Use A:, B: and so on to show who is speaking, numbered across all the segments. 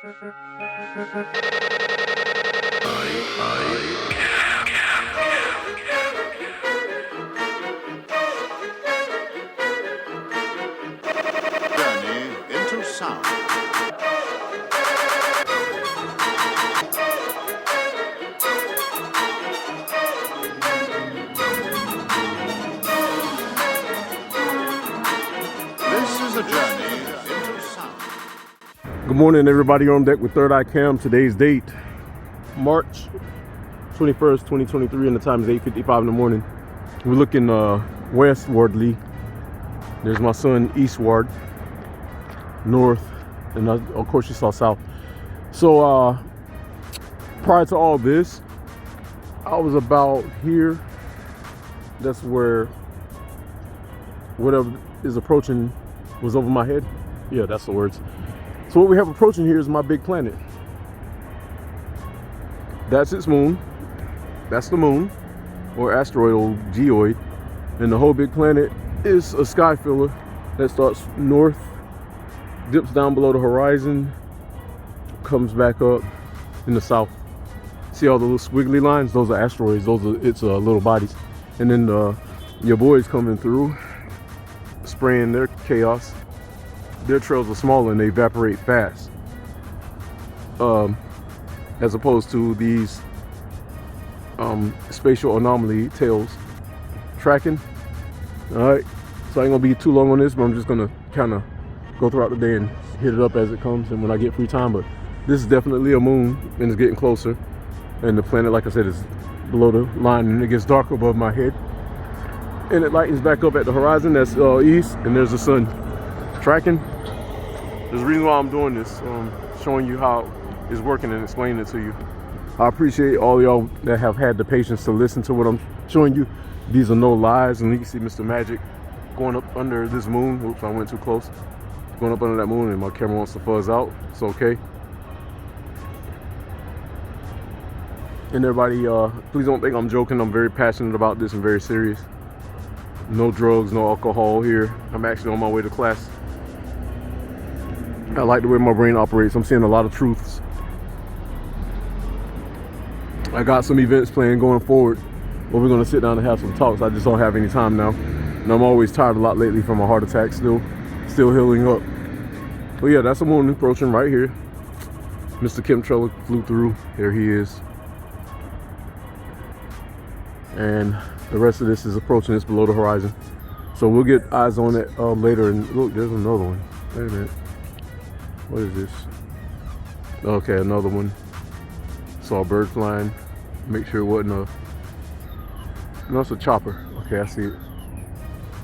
A: Journey into sound. This is a journey into sound.
B: Good morning, everybody on deck with Third Eye Cam. Today's date, March 21st, 2023, and the time is 8:55 in the morning. We're looking westwardly. There's my son eastward, north, and of course you saw south. So prior to all this, I was about here. That's where whatever is approaching was over my head. Yeah, that's the words. So what we have approaching here is my big planet. That's its moon. That's the moon, or asteroid, or geoid. And the whole big planet is a sky filler that starts north, dips down below the horizon, comes back up in the south. See all the little squiggly lines? Those are asteroids. Those are its little bodies. And then your boys coming through, spraying their chaos. Their trails are smaller and they evaporate fast, as opposed to these spatial anomaly tails tracking. All right, so I ain't gonna be too long on this, but I'm just gonna kind of go throughout the day and hit it up as it comes and when I get free time. But this is definitely a moon and it's getting closer, and the planet, like I said, is below the line and it gets darker above my head and it lightens back up at the horizon. That's east, and there's the sun tracking. There's a reason why I'm doing this, showing you how it's working and explaining it to you. I appreciate all y'all that have had the patience to listen to what I'm showing you. These are no lies, and you can see Mr. Magic going up under this moon. Oops, I went too close. Going up under that moon, and my camera wants to fuzz out. It's okay. And everybody, please don't think I'm joking. I'm very passionate about this and very serious. No drugs, no alcohol here. I'm actually on my way to class. I like the way my brain operates. I'm seeing a lot of truths. I got some events planned going forward where we're going to sit down and have some talks. I just don't have any time now. And I'm always tired a lot lately from a heart attack, still healing up. But yeah, that's a moon approaching right here. Mr. Chemtrailer flew through. There he is. And the rest of this is approaching. It's below the horizon. So we'll get eyes on it later. And look, there's another one. Wait a minute. What is this? Okay, another one. Saw a bird flying. Make sure it wasn't a... No, it's a chopper. Okay, I see it.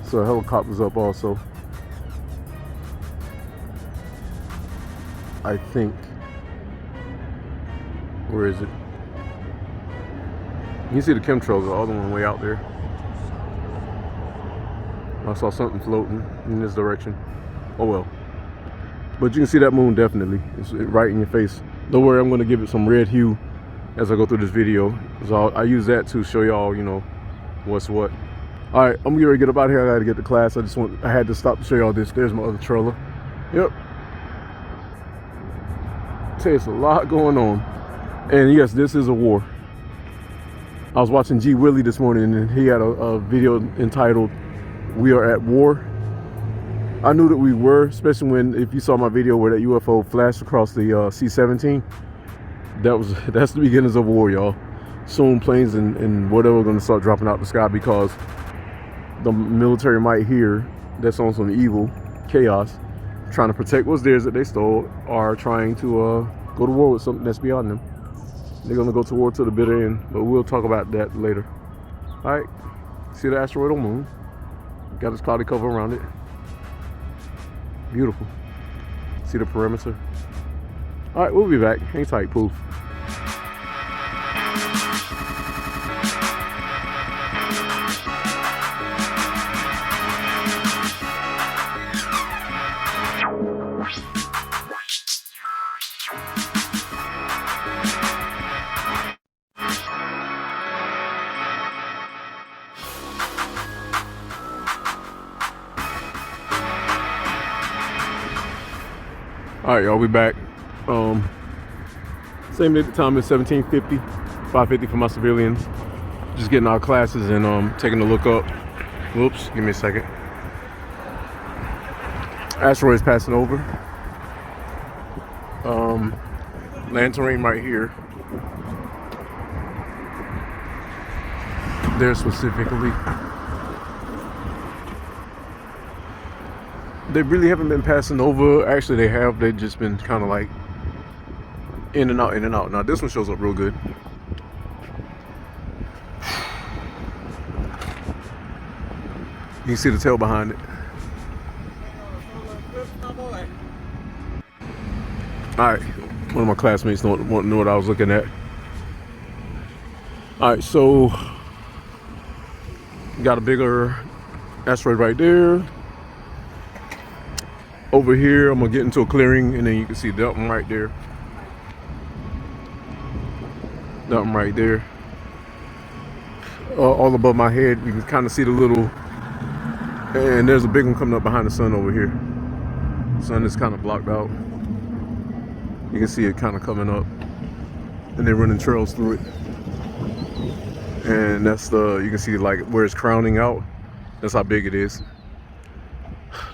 B: So a helicopter's up also. I think. Where is it? You can see the chemtrails, the other one way out there. I saw something floating in this direction. Oh well. But you can see that moon definitely. It's right in your face. Don't worry, I'm going to give it some red hue as I go through this video. So I use that to show y'all, you know, what's what. All right, I'm getting ready to get up out of here. I got to get to class. I had to stop to show y'all this. There's my other trailer. Yep. Tell you, it's a lot going on. And yes, this is a war. I was watching G Willie this morning and he had a video entitled "We Are at War." I knew that we were, especially if you saw my video where that UFO flashed across the C-17. That's the beginnings of war, y'all. Soon planes and whatever are going to start dropping out the sky because the military might hear that's on some evil chaos, trying to protect what's theirs that they stole, or trying to go to war with something that's beyond them. They're going to go to war to the bitter end, but we'll talk about that later. All right, see the asteroidal moon. Got its cloudy cover around it. Beautiful. See the perimeter. All right, we'll be back. Hang tight, poof. All right, y'all, we back. Same time as 1750, 550 for my civilians. Just getting our classes and taking a look up. Whoops, give me a second. Asteroids passing over. Land terrain right here. There specifically. They really haven't been passing over. Actually, they have. They've just been kind of like in and out, in and out. Now this one shows up real good. You can see the tail behind it. All right, one of my classmates knew what I was looking at. All right, so got a bigger asteroid right there. Over here, I'm gonna get into a clearing, and then you can see that one right there. That one right there. All above my head, you can kind of see the little, and there's a big one coming up behind the sun over here. The sun is kind of blocked out. You can see it kind of coming up, and they're running trails through it. And that's you can see like where it's crowning out. That's how big it is.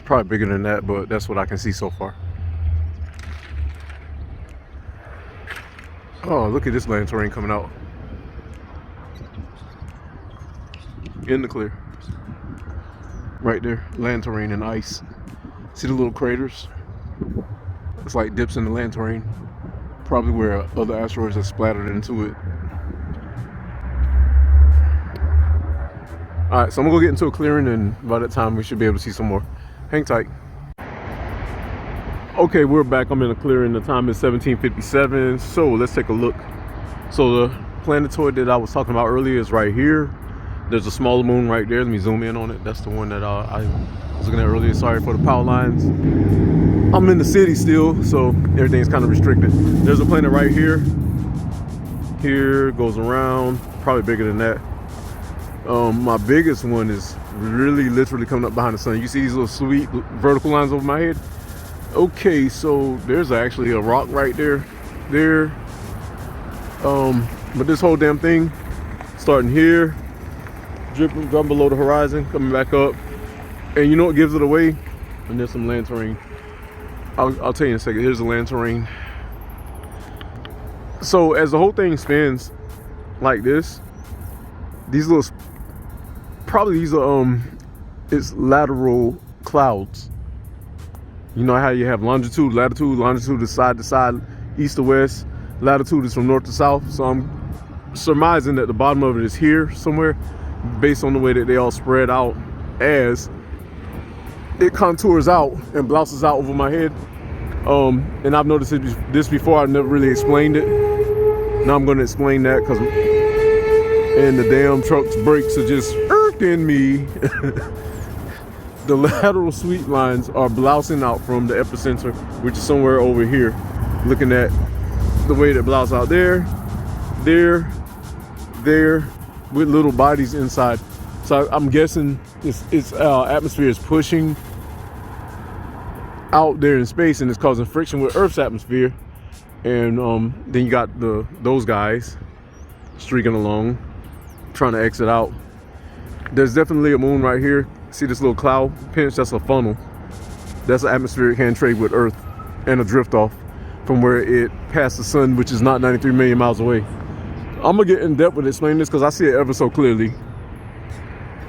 B: Probably bigger than that, but that's what I can see so far. Oh, look at this land terrain coming out. In the clear. Right there, land terrain and ice. See the little craters? It's like dips in the land terrain. Probably where other asteroids have splattered into it. All right, so I'm gonna go get into a clearing, and by that time we should be able to see some more. Hang tight. Okay, we're back. I'm in a clearing. The time is 1757. So let's take a look. So the planetoid that I was talking about earlier is right here. There's a smaller moon right there. Let me zoom in on it. That's the one that I was looking at earlier. Sorry for the power lines. I'm in the city still, so everything's kind of restricted. There's a planet right here. Here, goes around, probably bigger than that. My biggest one is really literally coming up behind the sun. You see these little sweet vertical lines over my head? Okay, so there's actually a rock right there. But this whole damn thing, starting here, dropping below the horizon, coming back up. And you know what gives it away? And there's some land terrain. I'll tell you in a second. Here's the land terrain. So as the whole thing spins like this, these little, probably these are it's lateral clouds. You know how you have longitude, latitude. Longitude is side to side, east to west. Latitude is from north to south. So I'm surmising that the bottom of it is here somewhere, based on the way that they all spread out as it contours out and blouses out over my head. And I've noticed this before. I've never really explained it. Now I'm going to explain that, because and the damn truck's brakes are just irking me. The lateral sweep lines are blousing out from the epicenter, which is somewhere over here. Looking at the way that blouse out there, with little bodies inside. So I'm guessing its atmosphere is pushing out there in space, and it's causing friction with Earth's atmosphere. And then you got those guys streaking along, trying to exit out. There's definitely a moon right here. See this little cloud pinch? That's a funnel. That's an atmospheric hand trade with Earth, and a drift off from where it passed the sun, which is not 93 million miles away. I'm gonna get in depth with explaining this, because I see it ever so clearly.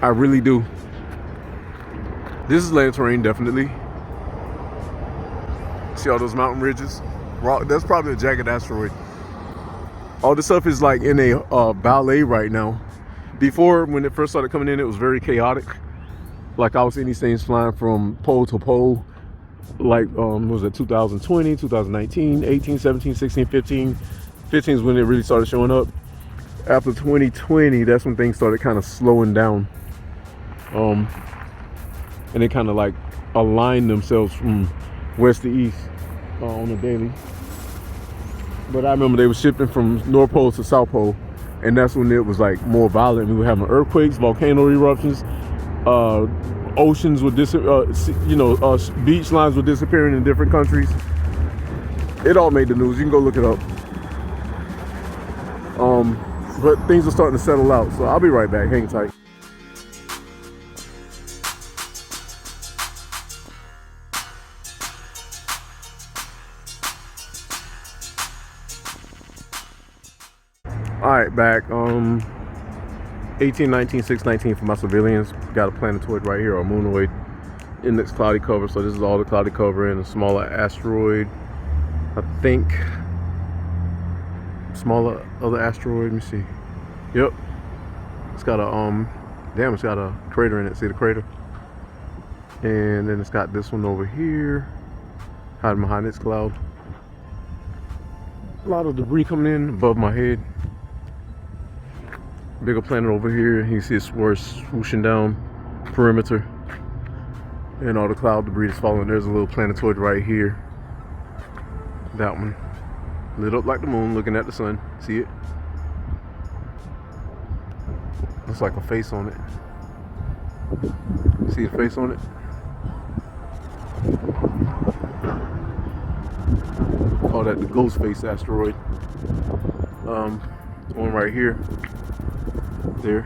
B: I really do. This is land terrain, definitely. See all those mountain ridges? Rock, that's probably a jagged asteroid. All this stuff is like in a ballet right now. Before, when it first started coming in, it was very chaotic. Like I was seeing these things flying from pole to pole. Like, was it 2020, 2019, 18, 17, 16, 15. 15 is when it really started showing up. After 2020, that's when things started kind of slowing down. And they kind of like aligned themselves from west to east on the daily. But I remember they were shipping from North Pole to South Pole, and that's when it was like more violent. We were having earthquakes, volcano eruptions, oceans would beach lines were disappearing in different countries. It all made the news. You can go look it up. But things are starting to settle out, so I'll be right back. Hang tight. All right, back. 1819, 619 for my civilians. Got a planetoid right here, or moonoid, in this cloudy cover. So this is all the cloudy cover in a smaller asteroid. I think smaller other asteroid. Let me see. Yep. It's got a damn. It's got a crater in it. See the crater? And then it's got this one over here, hiding behind its cloud. A lot of debris coming in above my head. Bigger planet over here. You see it's swooshing down perimeter, and all the cloud debris is falling. There's a little planetoid right here. That one lit up like the moon, looking at the sun. See it? Looks like a face on it. See the face on it? Call that the ghost face asteroid. One right here. There.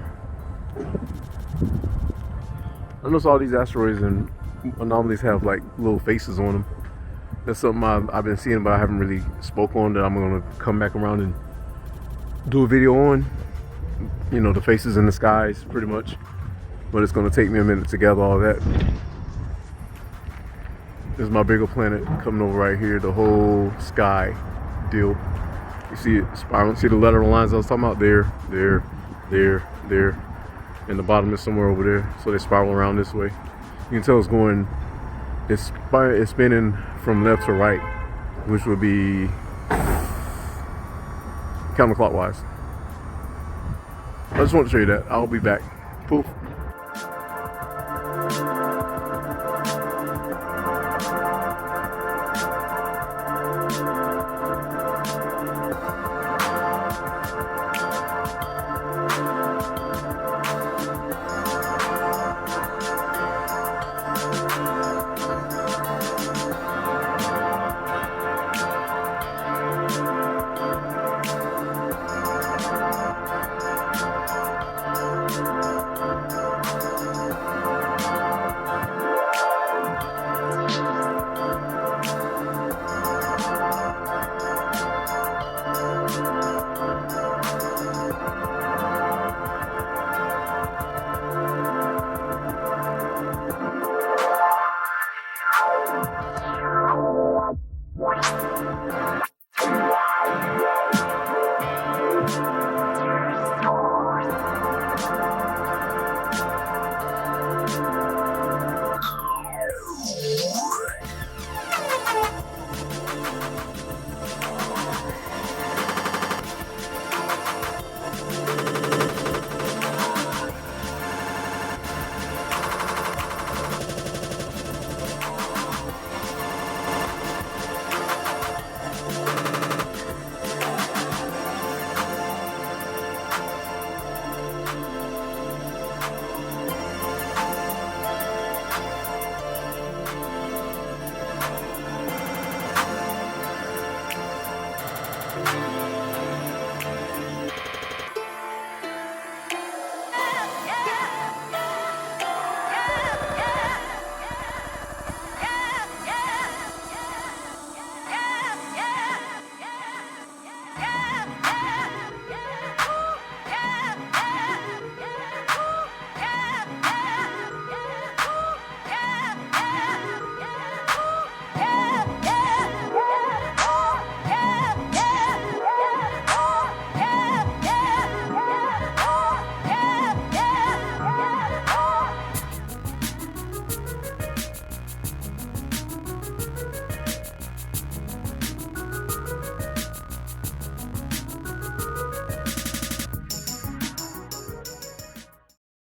B: I notice all these asteroids and anomalies have like little faces on them. That's something I've been seeing, but I haven't really spoke on, that I'm gonna come back around and do a video on. You know, the faces in the skies, pretty much. But it's gonna take me a minute to gather all that. There's my bigger planet coming over right here. The whole sky deal. You see it spiraling. See the lateral lines I was talking about? There. And the bottom is somewhere over there. So they spiral around this way. You can tell it's going, it's spinning from left to right, which would be counterclockwise. I just want to show you that. I'll be back. Poof.